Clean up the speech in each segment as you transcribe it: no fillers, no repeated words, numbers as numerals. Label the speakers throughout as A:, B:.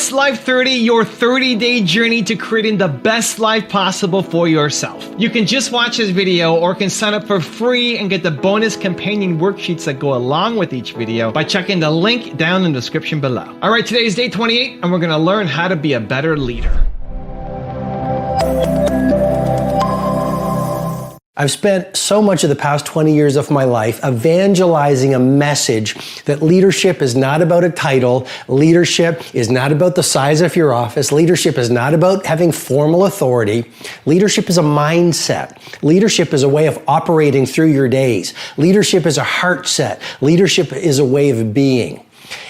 A: This Life 30, your 30-day journey to creating the best life possible for yourself. You can just watch this video or can sign up for free and get the bonus companion worksheets that go along with each video by checking the link down in the description below. All right, today is day 28 and we're going to learn how to be a better leader.
B: I've spent so much of the past 20 years of my life evangelizing a message that leadership is not about a title, leadership is not about the size of your office, leadership is not about having formal authority, leadership is a mindset, leadership is a way of operating through your days, leadership is a heart set, leadership is a way of being.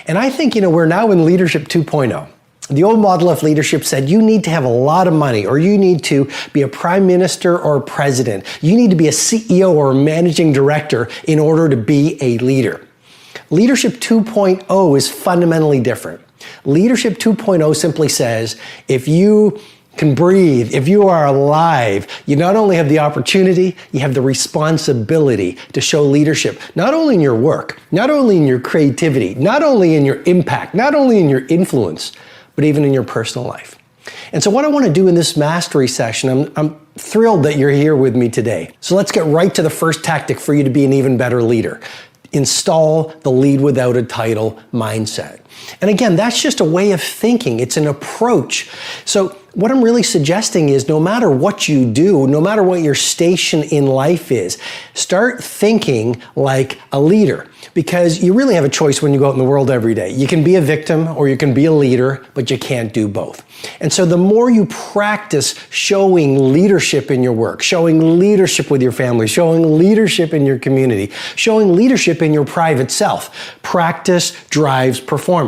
B: And I think, we're now in Leadership 2.0. The old model of leadership said you need to have a lot of money, or you need to be a prime minister or a president. You need to be a CEO or a managing director in order to be a leader. Leadership 2.0 is fundamentally different. Leadership 2.0 simply says, if you can breathe, if you are alive, you not only have the opportunity, you have the responsibility to show leadership, not only in your work, not only in your creativity, not only in your impact, not only in your influence, but even in your personal life. And so what I want to do in this mastery session, I'm thrilled that you're here with me today. So let's get right to the first tactic for you to be an even better leader. Install the lead without a title mindset. And again, that's just a way of thinking. It's an approach. So what I'm really suggesting is no matter what you do, no matter what your station in life is, start thinking like a leader, because you really have a choice when you go out in the world every day. You can be a victim or you can be a leader, but you can't do both. And so the more you practice showing leadership in your work, showing leadership with your family, showing leadership in your community, showing leadership in your private self, practice drives performance.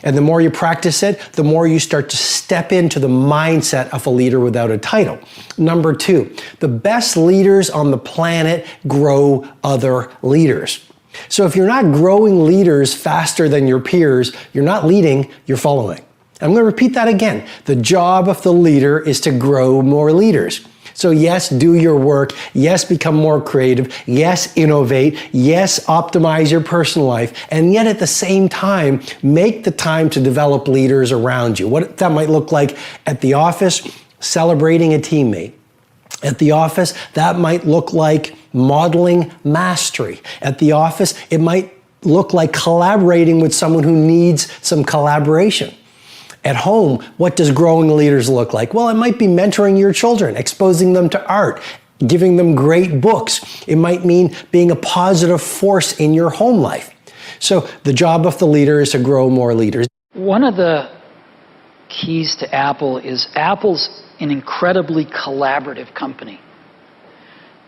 B: And the more you practice it, the more you start to step into the mindset of a leader without a title. Number two, the best leaders on the planet grow other leaders. So if you're not growing leaders faster than your peers, you're not leading, you're following. I'm going to repeat that again. The job of the leader is to grow more leaders. So yes, do your work. Yes, become more creative. Yes, innovate. Yes, optimize your personal life. And yet at the same time, make the time to develop leaders around you. What that might look like at the office, celebrating a teammate. At the office, that might look like modeling mastery. At the office, it might look like collaborating with someone who needs some collaboration. At home, what does growing leaders look like? Well, it might be mentoring your children, exposing them to art, giving them great books. It might mean being a positive force in your home life. So the job of the leader is to grow more leaders.
C: One of the keys to Apple is Apple's an incredibly collaborative company.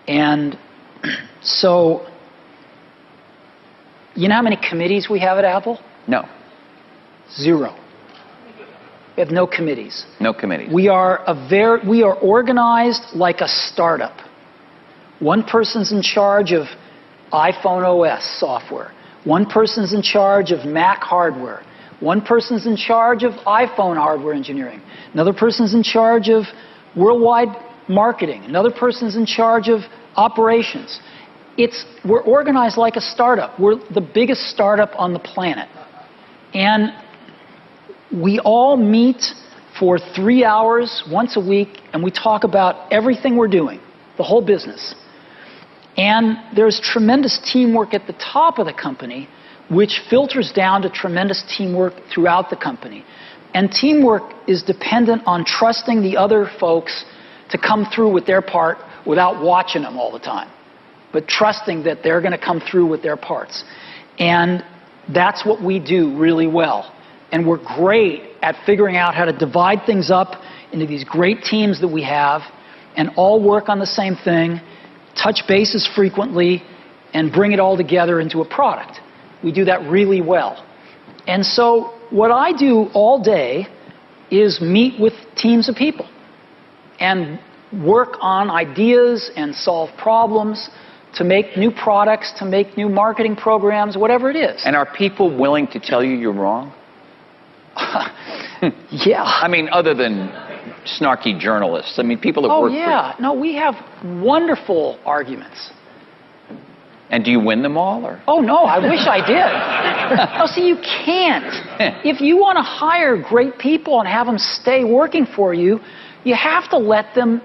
C: And so, you know how many committees we have at Apple?
D: No.
C: 0. We have no committees.
D: No committees.
C: We are organized like a startup. One person's in charge of iPhone OS software. One person's in charge of Mac hardware. One person's in charge of iPhone hardware engineering. Another person's in charge of worldwide marketing. Another person's in charge of operations. We're organized like a startup. We're the biggest startup on the planet. And we all meet for 3 hours once a week, and we talk about everything we're doing, the whole business. And there's tremendous teamwork at the top of the company, which filters down to tremendous teamwork throughout the company. And teamwork is dependent on trusting the other folks to come through with their part without watching them all the time, but trusting that they're going to come through with their parts. And that's what we do really well. And we're great at figuring out how to divide things up into these great teams that we have and all work on the same thing, touch bases frequently, and bring it all together into a product. We do that really well. And so what I do all day is meet with teams of people and work on ideas and solve problems to make new products, to make new marketing programs, whatever it is.
D: And are people willing to tell you you're wrong?
C: Yeah.
D: I mean, other than snarky journalists. I mean, people that work
C: for you. No, we have wonderful arguments.
D: And do you win them all? Or?
C: Oh, no, I wish I did. No, see, you can't. If you want to hire great people and have them stay working for you, you have to let them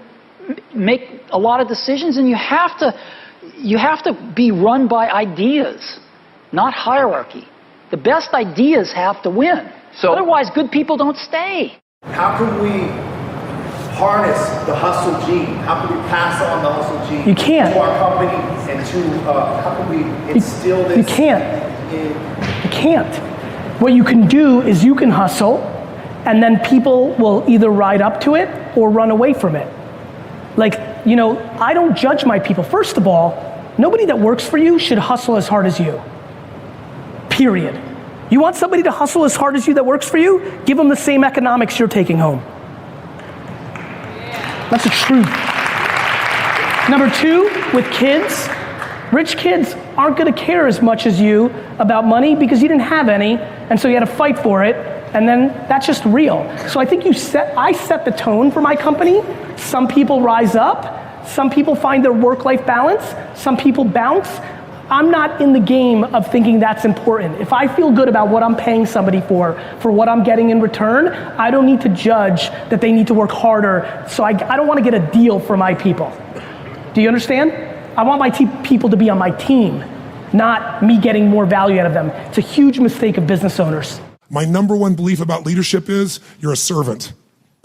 C: make a lot of decisions, and you have to be run by ideas, not hierarchy. The best ideas have to win.
D: So,
C: otherwise, good people don't stay.
E: How can we harness the hustle gene? How can we pass on the hustle gene
F: You can't.
E: to our company, and to how can we instill this?
F: You can't. You can't. What you can do is you can hustle, and then people will either ride up to it or run away from it. Like, you know, I don't judge my people. First of all, nobody that works for you should hustle as hard as you. Period. You want somebody to hustle as hard as you that works for you? Give them the same economics you're taking home. That's the truth. Number two, with kids, rich kids aren't gonna care as much as you about money because you didn't have any, and so you had to fight for it, and then that's just real. So I think I set the tone for my company. Some people rise up, some people find their work-life balance, some people bounce. I'm not in the game of thinking that's important. If I feel good about what I'm paying somebody for what I'm getting in return, I don't need to judge that they need to work harder, so I don't want to get a deal for my people. Do you understand? I want my people to be on my team, not me getting more value out of them. It's a huge mistake of business owners.
G: My number one belief about leadership is you're a servant.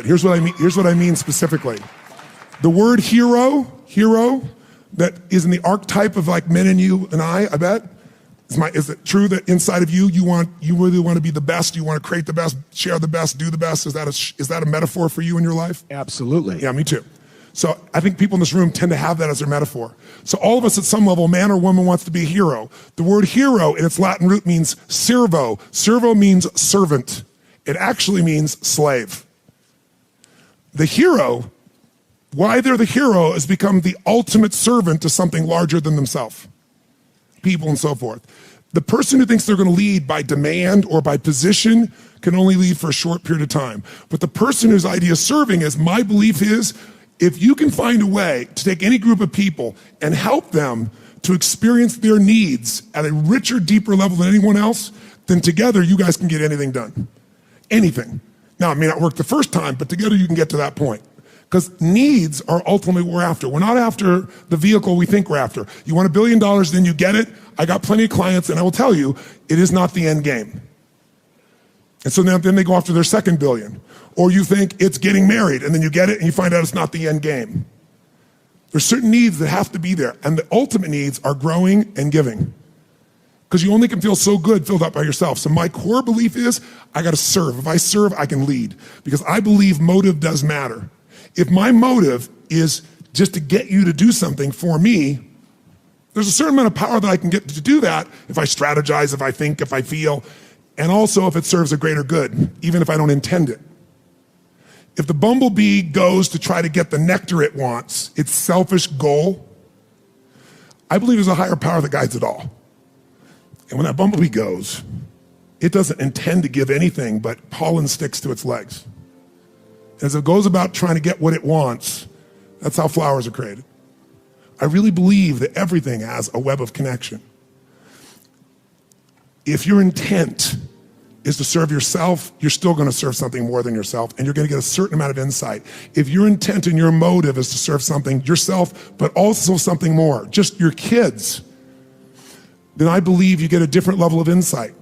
G: Here's what I mean specifically. The word hero, that is in the archetype of like men and you and I bet. Is it true that inside of you, you really want to be the best, you want to create the best, share the best, do the best? Is that a metaphor for you in your life?
H: Absolutely.
G: Yeah, me too. So I think people in this room tend to have that as their metaphor. So all of us at some level, man or woman wants to be a hero. The word hero in its Latin root means servo. Servo means servant. It actually means slave. The hero, why they're the hero is become the ultimate servant to something larger than themselves, people and so forth. The person who thinks they're going to lead by demand or by position can only lead for a short period of time. But the person whose idea of serving is, my belief is, if you can find a way to take any group of people and help them to experience their needs at a richer, deeper level than anyone else, then together you guys can get anything done. Anything. Now, it may not work the first time, but together you can get to that point. Because needs are ultimately what we're after. We're not after the vehicle we think we're after. You want $1 billion, then you get it. I got plenty of clients, and I will tell you, it is not the end game. And so then they go after their second billion. Or you think it's getting married, and then you get it, and you find out it's not the end game. There's certain needs that have to be there, and the ultimate needs are growing and giving. Because you only can feel so good filled up by yourself. So my core belief is, I gotta serve. If I serve, I can lead. Because I believe motive does matter. If my motive is just to get you to do something for me, there's a certain amount of power that I can get to do that if I strategize, if I think, if I feel, and also if it serves a greater good, even if I don't intend it. If the bumblebee goes to try to get the nectar it wants, its selfish goal, I believe there's a higher power that guides it all. And when that bumblebee goes, it doesn't intend to give anything but pollen sticks to its legs. As it goes about trying to get what it wants, that's how flowers are created. I really believe that everything has a web of connection. If your intent is to serve yourself, you're still going to serve something more than yourself, and you're going to get a certain amount of insight. If your intent and your motive is to serve something, yourself, but also something more, just your kids, then I believe you get a different level of insight.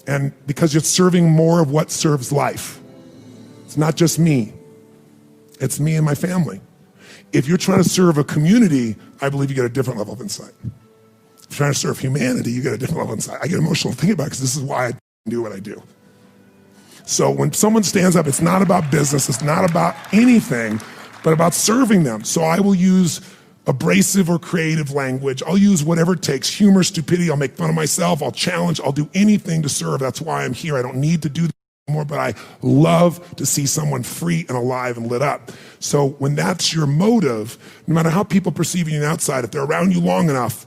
G: And because you're serving more of what serves life. It's not just me. It's me and my family. If you're trying to serve a community, I believe you get a different level of insight. If you're trying to serve humanity, you get a different level of insight. I get emotional thinking about it because this is why I do what I do. So when someone stands up, it's not about business, it's not about anything, but about serving them. So I will use abrasive or creative language. I'll use whatever it takes, humor, stupidity, I'll make fun of myself, I'll challenge, I'll do anything to serve. That's why I'm here. I don't need to do that anymore, but I love to see someone free and alive and lit up. So when that's your motive, no matter how people perceive you on the outside, if they're around you long enough,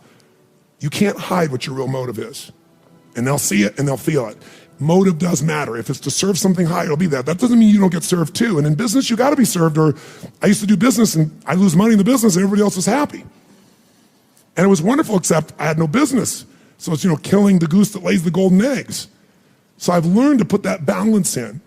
G: you can't hide what your real motive is. And they'll see it and they'll feel it. Motive does matter. If it's to serve something high, it'll be that. That doesn't mean you don't get served too. And in business, you gotta be served. Or I used to do business and I lose money in the business and everybody else was happy. And it was wonderful, except I had no business. So it's, killing the goose that lays the golden eggs. So I've learned to put that balance in.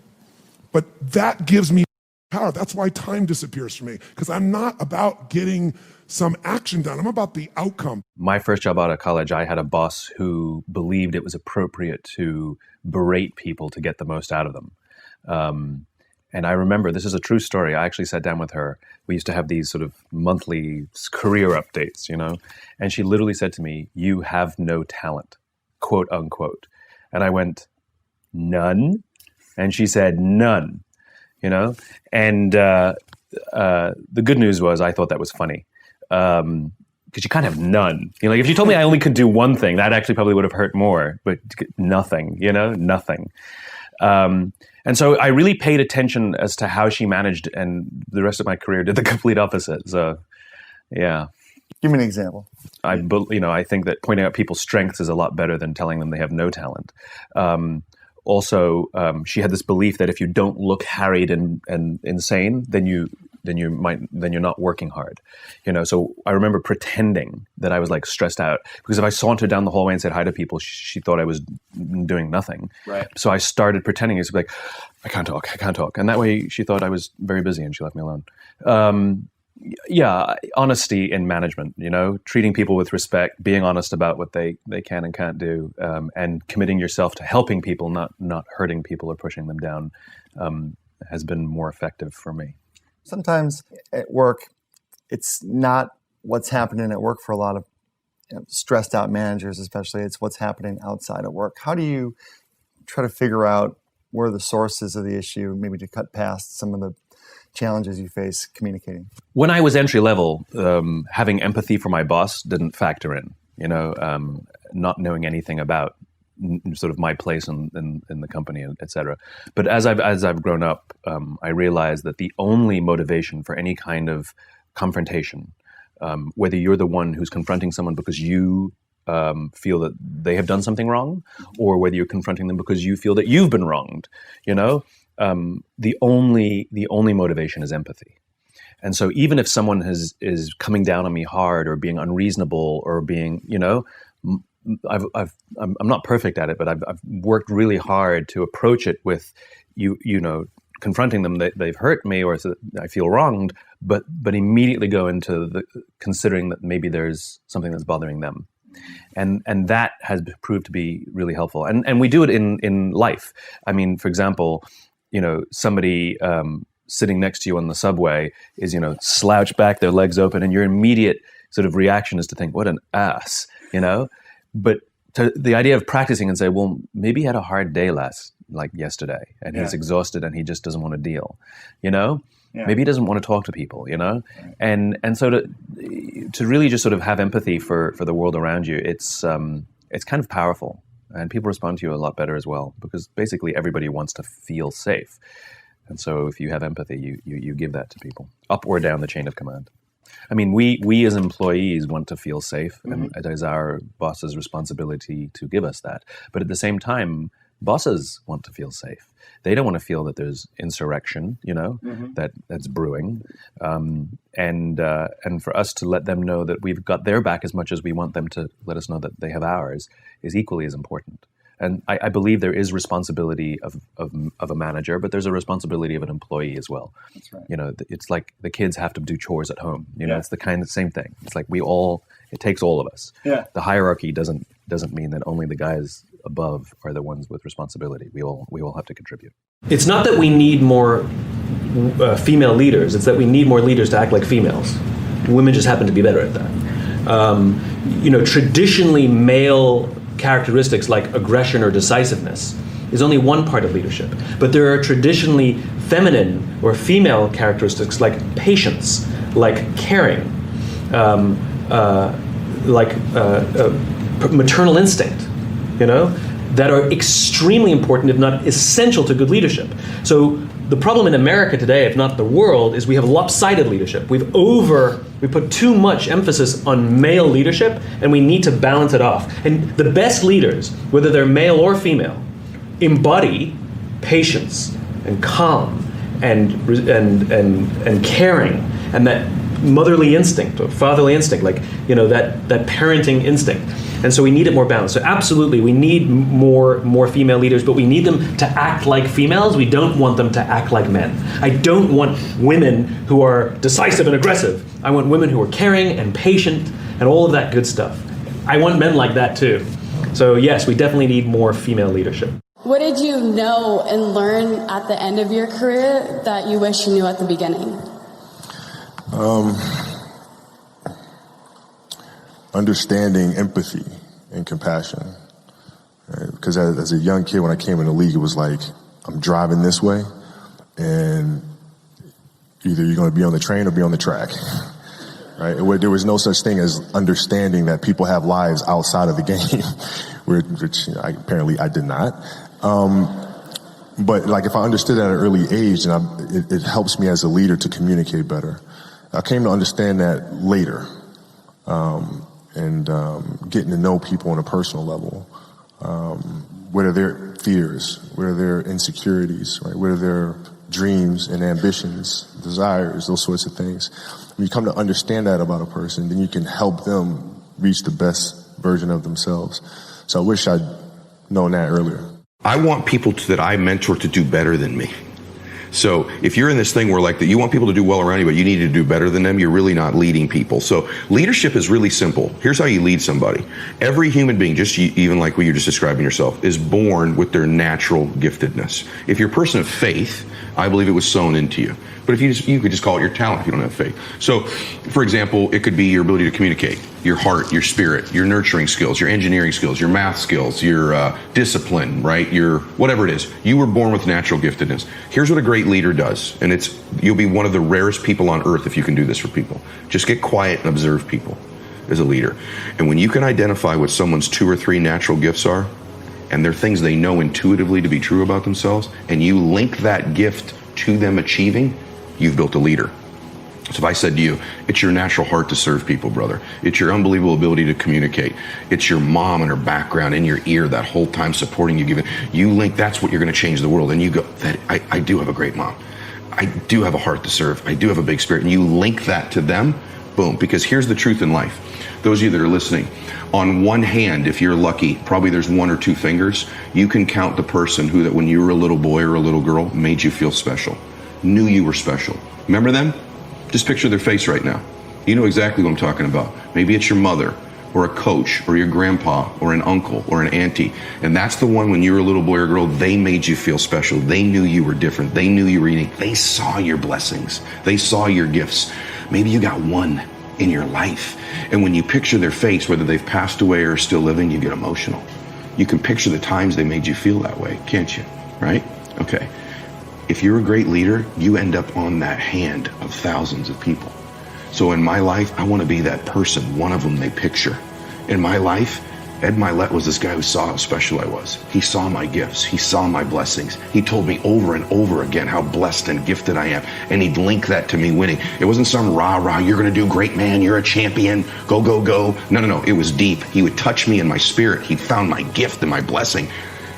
G: But that gives me power. That's why time disappears for me, because I'm not about getting some action done. I'm about the outcome.
H: My first job out of college, I had a boss who believed it was appropriate to berate people to get the most out of them. And I remember, this is a true story, I actually sat down with her. We used to have these sort of monthly career updates, and she literally said to me, "You have no talent," quote unquote. And I went, "None?" And she said, "None," And the good news was I thought that was funny. Because you can't have none. If you told me I only could do one thing, that actually probably would have hurt more, but nothing, nothing. And so I really paid attention as to how she managed, and the rest of my career did the complete opposite. So, yeah.
I: Give me an example.
H: I think that pointing out people's strengths is a lot better than telling them they have no talent. Also, she had this belief that if you don't look harried and insane, then you're not working hard. So I remember pretending that I was like stressed out, because if I sauntered down the hallway and said hi to people, she thought I was doing nothing.
I: Right.
H: So I started pretending. It's like, I can't talk. And that way she thought I was very busy and she left me alone. Yeah, honesty in management, treating people with respect, being honest about what they can and can't do, and committing yourself to helping people, not hurting people or pushing them down, has been more effective for me.
I: Sometimes at work, it's not what's happening at work for a lot of stressed out managers, especially. It's what's happening outside of work. How do you try to figure out where the sources of the issue, maybe to cut past some of the challenges you face communicating?
H: When I was entry level, having empathy for my boss didn't factor in, not knowing anything about sort of my place in the company, et cetera. But as I've grown up, I realized that the only motivation for any kind of confrontation, whether you're the one who's confronting someone because you feel that they have done something wrong, or whether you're confronting them because you feel that you've been wronged, the only motivation is empathy. And so even if someone is coming down on me hard or being unreasonable or being, I'm not perfect at it, but I've worked really hard to approach it with confronting them that they've hurt me or so that I feel wronged, but immediately go into considering that maybe there's something that's bothering them. And that has proved to be really helpful. And we do it in life. I mean, for example, somebody sitting next to you on the subway is, slouched back, their legs open, and your immediate sort of reaction is to think, what an ass, But the idea of practicing and say, well, maybe he had a hard day yesterday, and he's exhausted and he just doesn't want to deal, Maybe he doesn't want to talk to people, Right. And so to really just sort of have empathy for the world around you, it's kind of powerful, and people respond to you a lot better as well, because basically everybody wants to feel safe. And so if you have empathy, you give that to people, up or down the chain of command. I mean, we as employees want to feel safe, and it is our boss's responsibility to give us that. But at the same time, bosses want to feel safe. They don't want to feel that there's insurrection, that's brewing. And for us to let them know that we've got their back as much as we want them to let us know that they have ours is equally as important. And I believe there is responsibility of a manager, but there's a responsibility of an employee as well.
I: That's right.
H: It's like the kids have to do chores at home. It's the same thing. It's like it takes all of us. Yeah. The hierarchy doesn't mean that only the guys above are the ones with responsibility. We all have to contribute.
J: It's not that we need more female leaders. It's that we need more leaders to act like females. Women just happen to be better at that. Traditionally male characteristics like aggression or decisiveness is only one part of leadership. But there are traditionally feminine or female characteristics like patience, like caring, like maternal instinct, that are extremely important, if not essential, to good leadership. So the problem in America today, if not the world, is we have lopsided leadership. We put too much emphasis on male leadership, and we need to balance it off. And the best leaders, whether they're male or female, embody patience and calm and caring, and that motherly instinct or fatherly instinct, like, that parenting instinct. And so we need it more balanced. So absolutely, we need more female leaders, but we need them to act like females. We don't want them to act like men. I don't want women who are decisive and aggressive. I want women who are caring and patient and all of that good stuff. I want men like that too. So yes, we definitely need more female leadership.
K: What did you know and learn at the end of your career that you wish you knew at the beginning?
L: Understanding empathy and compassion. Because as a young kid, when I came in the league, it was like, I'm driving this way, and either you're going to be on the train or be on the track. Right? There was no such thing as understanding that people have lives outside of the game, which apparently I did not. But like, if I understood at an early age, and it helps me as a leader to communicate better. I came to understand that later, and getting to know people on a personal level. What are their fears? What are their insecurities? Right? What are their dreams and ambitions, desires, those sorts of things? When you come to understand that about a person, then you can help them reach the best version of themselves. So I wish I'd known that earlier.
M: I want people that I mentor to do better than me. So if you're in this thing where like that you want people to do well around you, but you need to do better than them, you're really not leading people. So leadership is really simple. Here's how you lead somebody. Every human being, just even like what you're just describing yourself, is born with their natural giftedness. If you're a person of faith, I believe it was sown into you. But if you could just call it your talent if you don't have faith. So, for example, it could be your ability to communicate, your heart, your spirit, your nurturing skills, your engineering skills, your math skills, your discipline, right? Your whatever it is. You were born with natural giftedness. Here's what a great leader does, and you'll be one of the rarest people on earth if you can do this for people. Just get quiet and observe people as a leader. And when you can identify what someone's 2 or 3 natural gifts are, and they're things they know intuitively to be true about themselves, and you link that gift to them achieving, you've built a leader. So if I said to you, it's your natural heart to serve people, brother. It's your unbelievable ability to communicate. It's your mom and her background in your ear that whole time supporting you, giving. You link, that's what you're going to change the world. And you go, I do have a great mom. I do have a heart to serve. I do have a big spirit. And you link that to them, boom. Because here's the truth in life. Those of you that are listening, on one hand, if you're lucky, probably there's 1 or 2 fingers, you can count the person who that when you were a little boy or a little girl made you feel special, knew you were special. Remember them? Just picture their face right now. You know exactly what I'm talking about. Maybe it's your mother or a coach or your grandpa or an uncle or an auntie. And that's the one when you were a little boy or girl, they made you feel special. They knew you were different. They knew you were unique. They saw your blessings. They saw your gifts. Maybe you got one in your life. And when you picture their face, whether they've passed away or are still living, you get emotional. You can picture the times they made you feel that way, can't you? Right? Okay. If you're a great leader, you end up on that hand of thousands of people. So in my life, I want to be that person, one of them they picture. In my life, Ed Milet was this guy who saw how special I was. He saw my gifts. He saw my blessings. He told me over and over again how blessed and gifted I am. And he'd link that to me winning. It wasn't some rah-rah, you're going to do great, man, you're a champion, go, go, go. No. It was deep. He would touch me in my spirit. He found my gift and my blessing.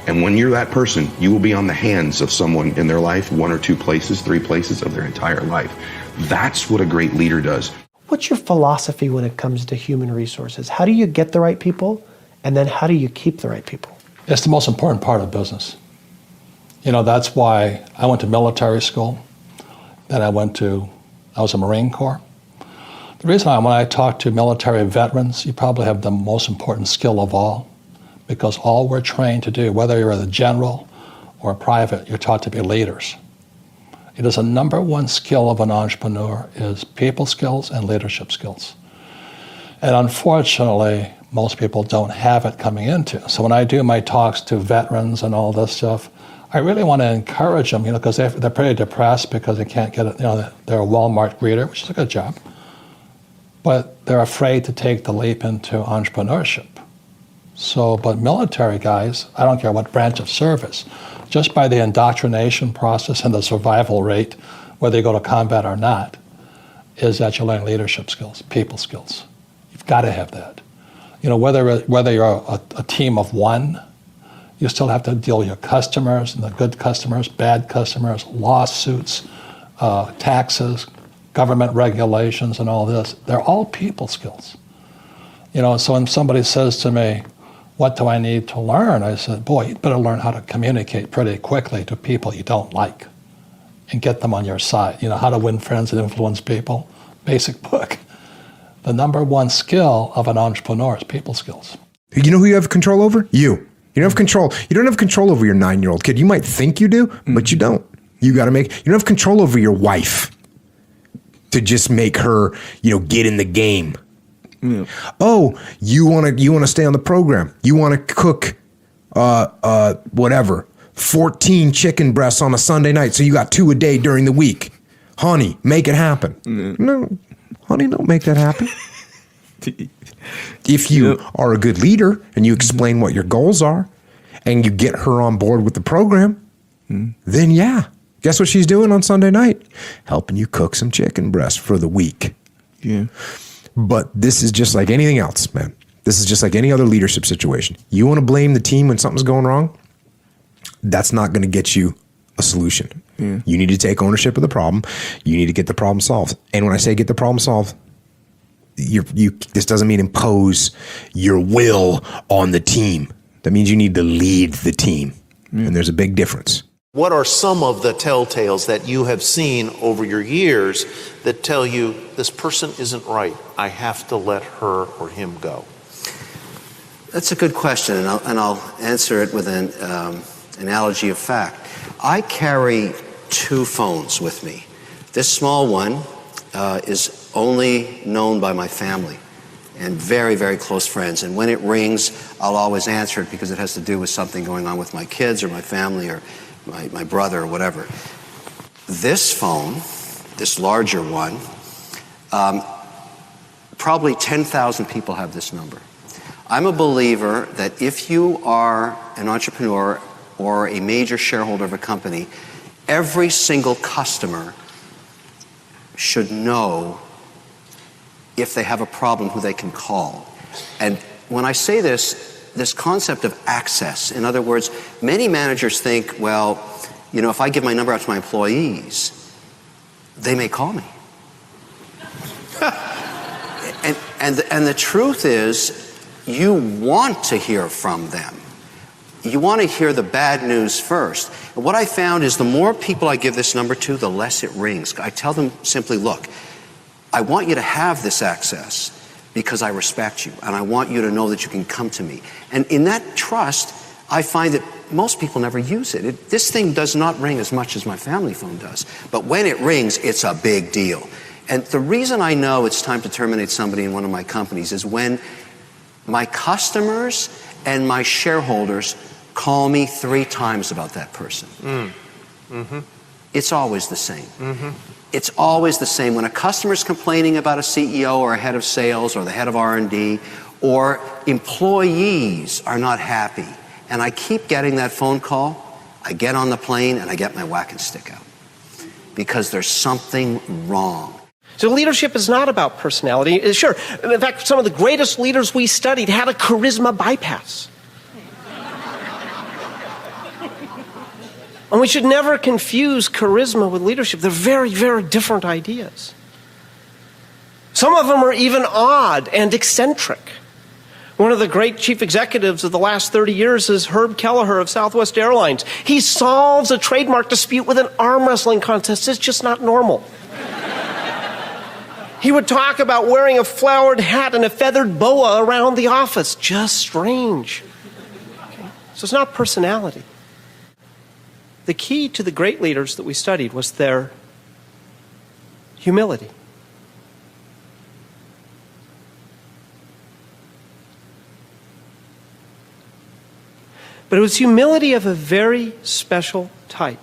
M: And when you're that person, you will be on the hands of someone in their life, 1 or 2 places, 3 places of their entire life. That's what a great leader does.
N: What's your philosophy when it comes to human resources? How do you get the right people? And then how do you keep the right people?
O: It's the most important part of business. That's why I went to military school. Then I was a Marine Corps. The reason when I talk to military veterans, you probably have the most important skill of all, because all we're trained to do, whether you're a general or a private, you're taught to be leaders. It is a number 1 skill of an entrepreneur is people skills and leadership skills. And unfortunately, most people don't have it coming into. So when I do my talks to veterans and all this stuff, I really want to encourage them, because they're pretty depressed because they can't get it. They're a Walmart greeter, which is a good job, but they're afraid to take the leap into entrepreneurship. But military guys, I don't care what branch of service, just by the indoctrination process and the survival rate, whether you go to combat or not, is that you learn leadership skills, people skills. You've got to have that. Whether you're a team of 1, you still have to deal with your customers and the good customers, bad customers, lawsuits, taxes, government regulations and all this, they're all people skills. You know, so when somebody says to me, what do I need to learn? I said, boy, you better learn how to communicate pretty quickly to people you don't like and get them on your side. You know, How to Win Friends and Influence People, basic book. The number one skill of an entrepreneur is people skills.
P: You know who you have control over? You. You don't have control. You don't have control over your 9-year-old kid. You might think you do, but you don't. You don't have control over your wife to just make her, get in the game. Yeah. Oh, you want to stay on the program. You want to cook, 14 chicken breasts on a Sunday night. So you got 2 a day during the week. Honey, make it happen. No, honey, don't make that happen. If you are a good leader and you explain what your goals are and you get her on board with the program, then yeah. Guess what she's doing on Sunday night? Helping you cook some chicken breasts for the week. Yeah. But this is just like anything else, man. This is just like any other leadership situation. You want to blame the team when something's going wrong? That's not going to get you a solution. Yeah. You need to take ownership of the problem. You need to get the problem solved. And when I say get the problem solved, this doesn't mean impose your will on the team. That means you need to lead the team. And there's a big difference.
Q: What are some of the telltales that you have seen over your years that tell you this person isn't right? I have to let her or him go.
R: That's a good question, and I'll answer it with an analogy of fact. I carry 2 phones with me. This small one is only known by my family and very, very close friends. And when it rings, I'll always answer it because it has to do with something going on with my kids or my family or my brother or whatever. This phone, this larger one, probably 10,000 people have this number. I'm a believer that if you are an entrepreneur or a major shareholder of a company, every single customer should know if they have a problem who they can call. And when I say this concept of access, in other words, many managers think, well, if I give my number out to my employees, they may call me. and the truth is, you want to hear from them. You want to hear the bad news first. And what I found is the more people I give this number to, the less it rings. I tell them simply, look, I want you to have this access because I respect you, and I want you to know that you can come to me. And in that trust, I find that most people never use it. This thing does not ring as much as my family phone does. But when it rings, it's a big deal. And the reason I know it's time to terminate somebody in one of my companies is when my customers and my shareholders call me 3 times about that person. It's always the same. It's always the same. When a customer's complaining about a CEO or a head of sales or the head of R&D, or employees are not happy, and I keep getting that phone call, I get on the plane and I get my whacking stick out because there's something wrong.
N: So leadership is not about personality. Sure, in fact, some of the greatest leaders we studied had a charisma bypass. And we should never confuse charisma with leadership. They're very, very different ideas. Some of them are even odd and eccentric. One of the great chief executives of the last 30 years is Herb Kelleher of Southwest Airlines. He solves a trademark dispute with an arm wrestling contest. It's just not normal. He would talk about wearing a flowered hat and a feathered boa around the office. Just strange. Okay? So it's not personality. The key to the great leaders that we studied was their humility. But it was humility of a very special type.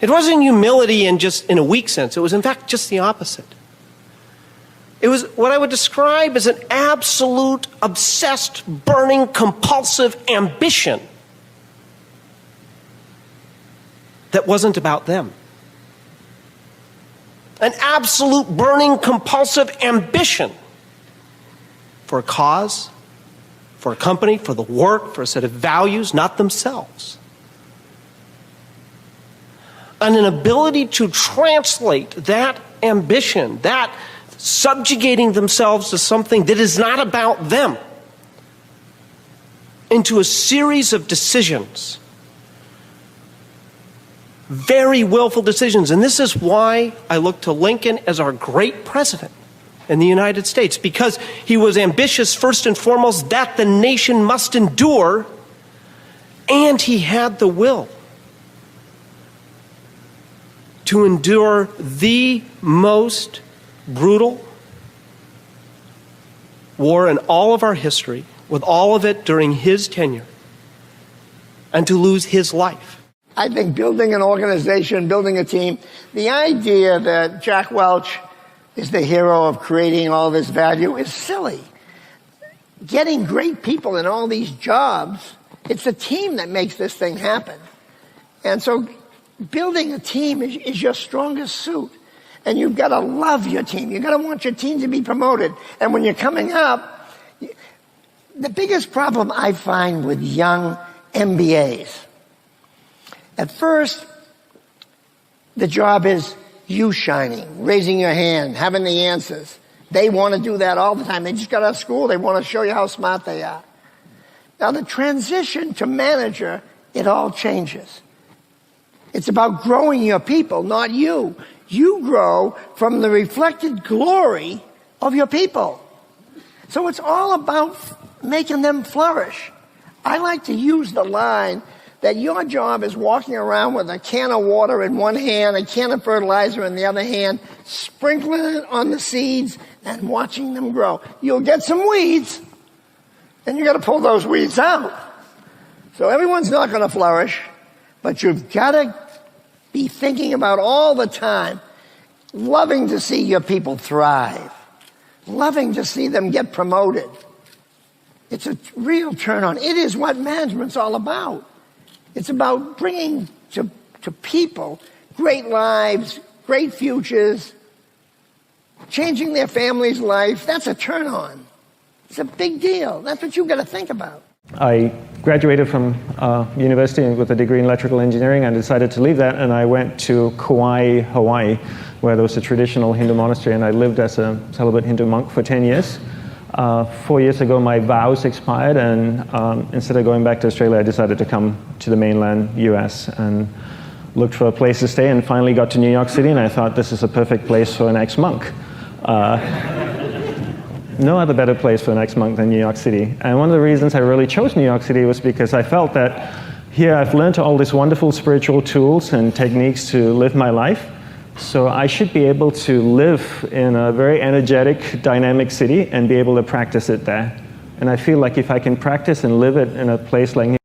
N: It wasn't humility in a weak sense. It was, in fact, just the opposite. It was what I would describe as an absolute, obsessed, burning, compulsive ambition that wasn't about them. An absolute, burning, compulsive ambition for a cause, for a company, for the work, for a set of values, not themselves. And an ability to translate that ambition, that subjugating themselves to something that is not about them, into a series of decisions, very willful decisions. And this is why I look to Lincoln as our great president in the United States, because he was ambitious first and foremost that the nation must endure, and he had the will to endure the most brutal war in all of our history, with all of it during his tenure, and to lose his life.
S: I think building an organization, building a team, the idea that Jack Welch is the hero of creating all this value is silly. Getting great people in all these jobs, it's a team that makes this thing happen. And so building a team is your strongest suit. And you've got to love your team. You've got to want your team to be promoted. And when you're coming up, the biggest problem I find with young MBAs, at first, the job is you shining, raising your hand, having the answers. They want to do that all the time. They just got out of school. They want to show you how smart they are. Now, the transition to manager, it all changes. It's about growing your people, not you. You grow from the reflected glory of your people. So it's all about making them flourish. I like to use the line that your job is walking around with a can of water in one hand, a can of fertilizer in the other hand, sprinkling it on the seeds and watching them grow. You'll get some weeds, and you got to pull those weeds out. So everyone's not going to flourish, but you've got to be thinking about all the time, loving to see your people thrive, loving to see them get promoted. It's a real turn on. It is what management's all about. It's about bringing to people great lives, great futures, changing their family's life. That's a turn on. It's a big deal. That's what you've got to think about.
T: I graduated from university with a degree in electrical engineering and decided to leave that, and I went to Kauai, Hawaii, where there was a traditional Hindu monastery, and I lived as a celibate Hindu monk for 10 years. 4 years ago, my vows expired, and instead of going back to Australia, I decided to come to the mainland US and looked for a place to stay, and finally got to New York City, and I thought this is a perfect place for an ex-monk. No other better place for an ex-monk than New York City. And one of the reasons I really chose New York City was because I felt that here I've learned all these wonderful spiritual tools and techniques to live my life. So I should be able to live in a very energetic, dynamic city and be able to practice it there. And I feel like if I can practice and live it in a place like